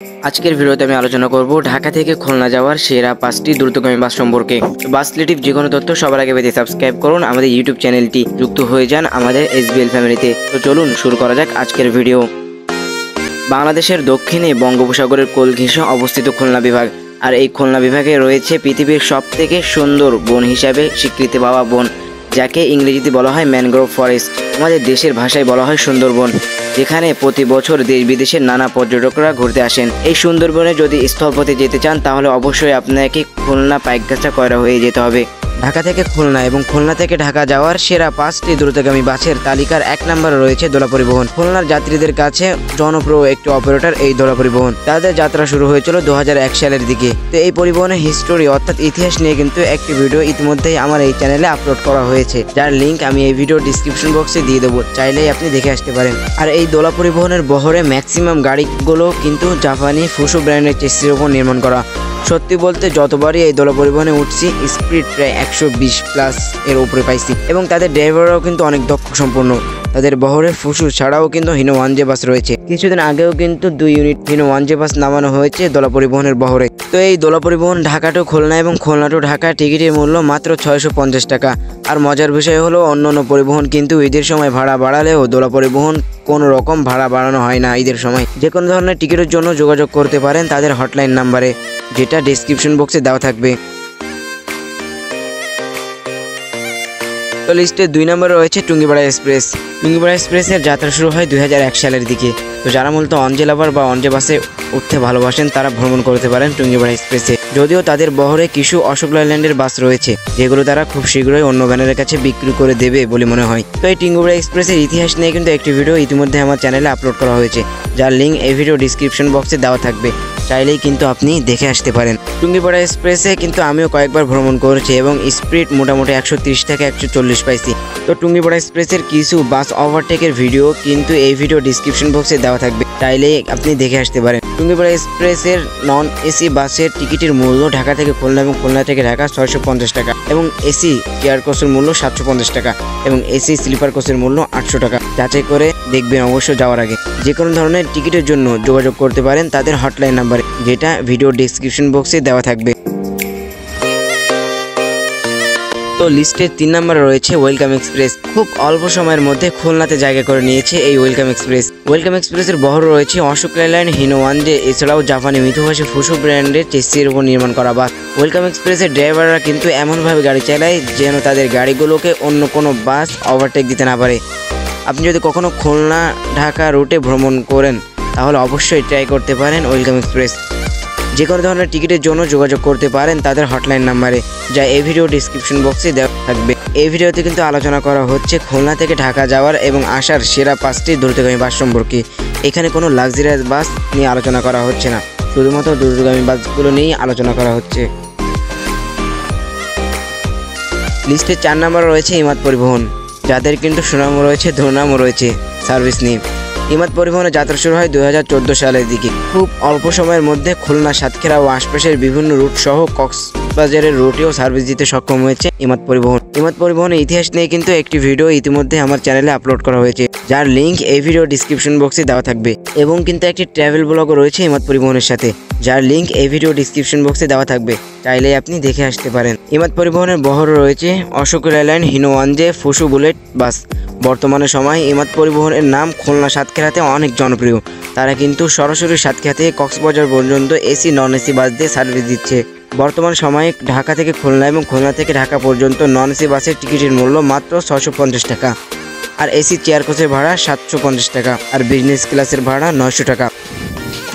আজকের ভিডিওতে আমি আলোচনা করব ঢাকা থেকে খুলনা যাওয়ার সেরা 5টি দ্রুতগামী বাস সম্পর্কে। বাস রিলেটিভ যে কোনো তথ্য সবার আগে পেতে সাবস্ক্রাইব করুন আমাদের ইউটিউব চ্যানেলটি, যুক্ত হয়ে যান আমাদের এসবিএল ফ্যামিলিতে। তো চলুন শুরু করা যাক আজকের ভিডিও। বাংলাদেশের দক্ষিণে বঙ্গোপসাগরের কোল ঘেঁষে অবস্থিত খুলনা বিভাগ, আর এই খুলনা বিভাগে রয়েছে পৃথিবীর সবথেকে সুন্দর বন হিসাবে স্বীকৃতি পাওয়া বন, যাকে ইংরেজিতে বলা হয় ম্যানগ্রোভ ফরেস্ট। আমাদের দেশের ভাষায় বলা হয় সুন্দরবন, যেখানে প্রতি বছর দেশ বিদেশের নানা পর্যটকরা ঘুরতে আসেন। এই সুন্দরবনে যদি স্থলপথে যেতে চান তাহলে অবশ্যই আপনাকে খুলনা পাইকগাছা কয়রা হয়ে যেতে হবে। ঢাকা থেকে খুলনা এবং খুলনা থেকে ঢাকা যাওয়ার সেরা 5টি দ্রুতগামী বাসের তালিকার 1 নম্বরে রয়েছে দোলা পরিবহন। খুলনার যাত্রীদের কাছে জনপ্রিয় একটি অপারেটর এই দোলা পরিবহন। তাদের যাত্রা শুরু হয়েছিল 2001 সালের দিকে। তো এই পরিবহনের হিস্টোরি অর্থাৎ ইতিহাস নিয়ে কিন্তু একটি ভিডিও ইতিমধ্যেই আমার এই চ্যানেলে আপলোড করা হয়েছে, যার লিঙ্ক আমি এই ভিডিও ডিসক্রিপশন বক্সে দিয়ে দেবো, চাইলেই আপনি দেখে আসতে পারেন। আর এই দোলা পরিবহনের বহরে ম্যাক্সিমাম গাড়িগুলো কিন্তু জাপানি ফুসু ব্র্যান্ডের চেসির উপর নির্মাণ করা। সত্যি বলতে যতবারই এই দোলা পরিবহনে উঠছি স্পিড প্রায় 120+ এর উপরে পাইছি, এবং তাদের ড্রাইভাররাও কিন্তু অনেক দক্ষ সম্পন্ন। তাদের বহরে ফুসু ছাড়াও কিন্তু হিনো 1J বাস রয়েছে। কিছুদিন আগেও কিন্তু 2 ইউনিট হিনো 1J বাস নামানো হয়েছে দোলা পরিবহনের বহরে। তো এই দোলা পরিবহন ঢাকা টু খুলনা এবং খুলনা টু ঢাকা টিকিটের মূল্য মাত্র 650 টাকা। আর মজার বিষয় হলো অন্যান্য পরিবহন কিন্তু ঈদের সময় ভাড়া বাড়ালেও দোলা পরিবহন কোনো রকম ভাড়া বাড়ানো হয় না ঈদের সময়। যে কোনো ধরনের টিকিটের জন্য যোগাযোগ করতে পারেন তাদের হটলাইন নাম্বারে, যেটা ডেসক্রিপশন বক্সে দেওয়া থাকবে। তো লিস্টে 2 নম্বরে রয়েছে টুঙ্গিপাড়া এক্সপ্রেস। টুঙ্গিপাড়া এক্সপ্রেসের যাত্রা শুরু হয় 2001 সালের দিকে। তো যারা মূলত অনজে লাভার বা অনজে বাসে উঠতে ভালোবাসেন তারা ভ্রমণ করতে পারেন টুঙ্গিপাড়া এক্সপ্রেসে। যদিও তাদের বহরে কিছু অশোক লেল্যান্ডের বাস রয়েছে, যেগুলো তারা খুব শীঘ্রই অন্য ব্যানারের কাছে বিক্রি করে দেবে বলে মনে হয়। তো এই টুঙ্গিপাড়া এক্সপ্রেসের ইতিহাস নিয়ে কিন্তু একটি ভিডিও ইতিমধ্যে আমার চ্যানেলে আপলোড করা হয়েছে, যার লিঙ্ক এই ভিডিও ডিসক্রিপশন বক্সে দেওয়া থাকবে, চাইলেই কিন্তু আপনি দেখে আসতে পারেন। টুঙ্গিপাড়া এক্সপ্রেসে কিন্তু আমিও কয়েকবার ভ্রমণ করেছি এবং স্পিড মোটামুটি 130 থেকে 140 পাইছি। তো টুঙ্গিপাড়া এক্সপ্রেসের কিছু বাস ওভারটেকের ভিডিও কিন্তু এই ভিডিও ডিসক্রিপশন বক্সে দেওয়া থাকবে, চাইলেই আপনি দেখে আসতে পারেন। টুঙ্গিপাড়া এক্সপ্রেসের নন এসি বাসের টিকিটের মূল্য ঢাকা থেকে খুলনা এবং খুলনা থেকে ঢাকা 650 টাকা, এবং এসি চেয়ার কোচের মূল্য 750 টাকা, এবং এসি স্লিপার কোচের মূল্য 800 টাকা। যাচাই করে দেখবেন অবশ্যই যাওয়ার আগে। যে কোনো ধরনের টিকিটের জন্য যোগাযোগ করতে পারেন তাদের হটলাইন নাম্বারে, যেটা ভিডিও ডিসক্রিপশন বক্সে দেওয়া থাকবে। তো লিস্টের 3 নম্বরে রয়েছে ওয়েলকাম এক্সপ্রেস। খুব অল্প সময়ের মধ্যে খুলনাতে জায়গা করে নিয়েছে এই ওয়েলকাম এক্সপ্রেস। ওয়েলকাম এক্সপ্রেসের বহর রয়েছে অশোক লেল্যান্ড হিনো 1J, এছাড়াও জাপানি মিথুভাষী ফুসু ব্র্যান্ডের চেসির উপর নির্মাণ করা বাস। ওয়েলকাম এক্সপ্রেসের ড্রাইভাররা কিন্তু এমনভাবে গাড়ি চালায় যেন তাদের গাড়িগুলোকে অন্য কোনো বাস ওভারটেক দিতে না পারে। আপনি যদি কখনো খুলনা ঢাকা রুটে ভ্রমণ করেন তাহলে অবশ্যই ট্রাই করতে পারেন ওয়েলকাম এক্সপ্রেস। যে কোনো ধরনের টিকিটের জন্য যোগাযোগ করতে পারেন তাদের হটলাইন নাম্বারে, যা এই ভিডিও ডিসক্রিপশন বক্সে দেওয়া থাকবে। এই ভিডিওতে কিন্তু আলোচনা করা হচ্ছে খুলনা থেকে ঢাকা যাওয়ার এবং আসার সেরা 5টি দ্রুতগামী বাস সম্পর্কে। এখানে কোনো লাক্সারিয়াস বাস নিয়ে আলোচনা করা হচ্ছে না, শুধুমাত্র দ্রুতগামী বাসগুলো নিয়েই আলোচনা করা হচ্ছে। লিস্টে 4 নম্বরে রয়েছে ইমাদ পরিবহন, যাদের কিন্তু সুনামও রয়েছে দুর্নামও রয়েছে সার্ভিস নিয়ে। ইমাদ পরিবহনের যাত্রা শুরু হয় 2014 সালের দিকে। খুব অল্প সময়ের মধ্যে খুলনা, সাতক্ষীরা ও আশপাশের বিভিন্ন রুট সহ কক্সবাজারের রুটেও সার্ভিস দিতে সক্ষম হয়েছে ইমাদ পরিবহন। ইমাদ পরিবহনের ইতিহাস নিয়ে কিন্তু একটি ভিডিও ইতিমধ্যে আমার চ্যানেলে আপলোড করা হয়েছে, যার লিঙ্ক এই ভিডিও ডিসক্রিপশন বক্সে দেওয়া থাকবে, এবং কিন্তু একটি ট্রাভেল ব্লগও রয়েছে ইমাদ পরিবহনের সাথে, যার লিঙ্ক এই ভিডিও ডিসক্রিপশন বক্সে দেওয়া থাকবে, চাইলেই আপনি দেখে আসতে পারেন। ইমাদ পরিবহনের বহর রয়েছে Ashok Leyland Hino 1J Fuso bullet bus. বর্তমানে সময় ইমাদ পরিবহনের নাম খুলনা সাতক্ষীরাতে অনেক জনপ্রিয়। তারা কিন্তু সরাসরি সাতক্ষীরা থেকে কক্সবাজার পর্যন্ত এসি নন এসি বাস দিয়ে সার্ভিস দিচ্ছে। বর্তমান সময়ে ঢাকা থেকে খুলনা এবং খুলনা থেকে ঢাকা পর্যন্ত নন এসি বাসের টিকিটের মূল্য মাত্র 650 টাকা, আর এসি চেয়ার কোচের ভাড়া 750 টাকা, আর বিজনেস ক্লাসের ভাড়া 900 টাকা।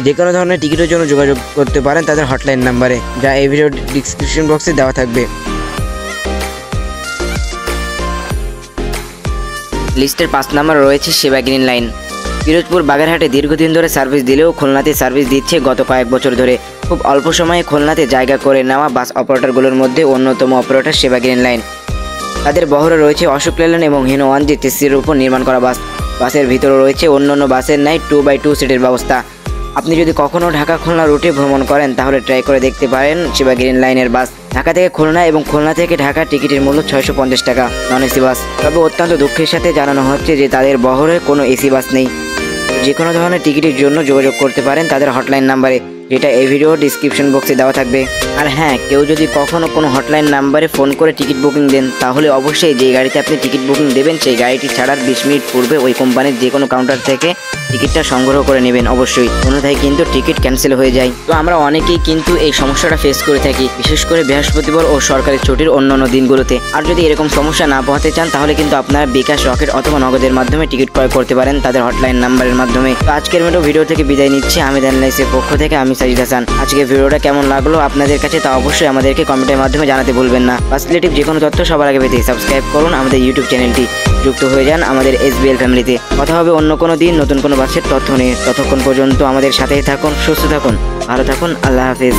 যে কোনো ধরনের টিকিটের জন্য যোগাযোগ করতে পারেন তাদের হটলাইন নাম্বারে, যা এই ভিডিও ডিসক্রিপশন বক্সে দেওয়া থাকবে। লিস্টের 5 নম্বরে রয়েছে সেবা গ্রিন লাইন। পিরোজপুর বাগেরহাটে দীর্ঘদিন ধরে সার্ভিস দিলেও খুলনাতে সার্ভিস দিচ্ছে গত কয়েক বছর ধরে। খুব অল্প সময়ে খুলনাতে জায়গা করে নেওয়া বাস অপারেটরগুলোর মধ্যে অন্যতম অপারেটর সেবা গ্রিন লাইন। তাদের বহরে রয়েছে অশোক লেল্যান্ড এবং হিনো 1J চেসির উপর নির্মাণ করা বাস। বাসের ভিতরে রয়েছে অন্যান্য বাসের ন্যায় 2x2 সিটের ব্যবস্থা। আপনি যদি কখনো ঢাকা খুলনা রুটে ভ্রমণ করেন তাহলে ট্রাই করে দেখতে পারেন সেবা গ্রিন লাইনের বাস। ঢাকা থেকে খুলনা এবং খুলনা থেকে ঢাকা টিকিটের মূল্য 650 টাকা নন এসি বাস। তবে অত্যন্ত দুঃখের সাথে জানানো হচ্ছে যে তাদের বহরে কোনো এসি বাস নেই। যে কোনো ধরনের টিকিটের জন্য যোগাযোগ করতে পারেন তাদের হটলাইন নাম্বারে, যেটা এই ভিডিও ডিসক্রিপশন বক্সে দেওয়া থাকবে। আর হ্যাঁ, কেউ যদি কখনো কোনো হটলাইন নাম্বারে ফোন করে টিকিট বুকিং দেন, তাহলে অবশ্যই যে গাড়িতে আপনি টিকিট বুকিং দেবেন সেই গাড়িটি ছাড়ার 20 মিনিট পূর্বে ওই কোম্পানির যে কোনো কাউন্টার থেকে টিকিটটা সংগ্রহ করে নেবেন অবশ্যই, অন্যথায় কিন্তু টিকিট ক্যান্সেল হয়ে যায়। তো আমরা অনেকেই কিন্তু এই সমস্যাটা ফেস করে থাকি, বিশেষ করে বৃহস্পতিবার ও সরকারি ছুটির অন্যান্য দিনগুলোতে। আর যদি এরকম সমস্যা না পোহাতে চান তাহলে কিন্তু আপনারা বিকাশ, রকেট অথবা নগদের মাধ্যমে টিকিট ক্রয় করতে পারেন তাদের হটলাইন নাম্বারের মাধ্যমে। তো আজকের ভিডিও থেকে বিদায় নিচ্ছি আমি এর পক্ষ থেকে, আমি সাজিদ হাসান। আজকের ভিডিওটা কেমন লাগলো আপনাদের কাছে তা অবশ্যই আমাদেরকে কমেন্টের মাধ্যমে জানাতে ভুলবেন না। বাস রিলেটিভ যে কোনো তথ্য সবার আগে পেতে সাবস্ক্রাইব করুন আমাদের ইউটিউব চ্যানেলটি, যুক্ত হয়ে যান আমাদের SBL ফ্যামিলিতে। কথা হবে অন্য কোনো দিন নতুন কোনো বাসের তথ্য নিয়ে। ততক্ষণ পর্যন্ত আমাদের সাথেই থাকুন, সুস্থ থাকুন, ভালো থাকুন, আল্লাহ হাফেজ।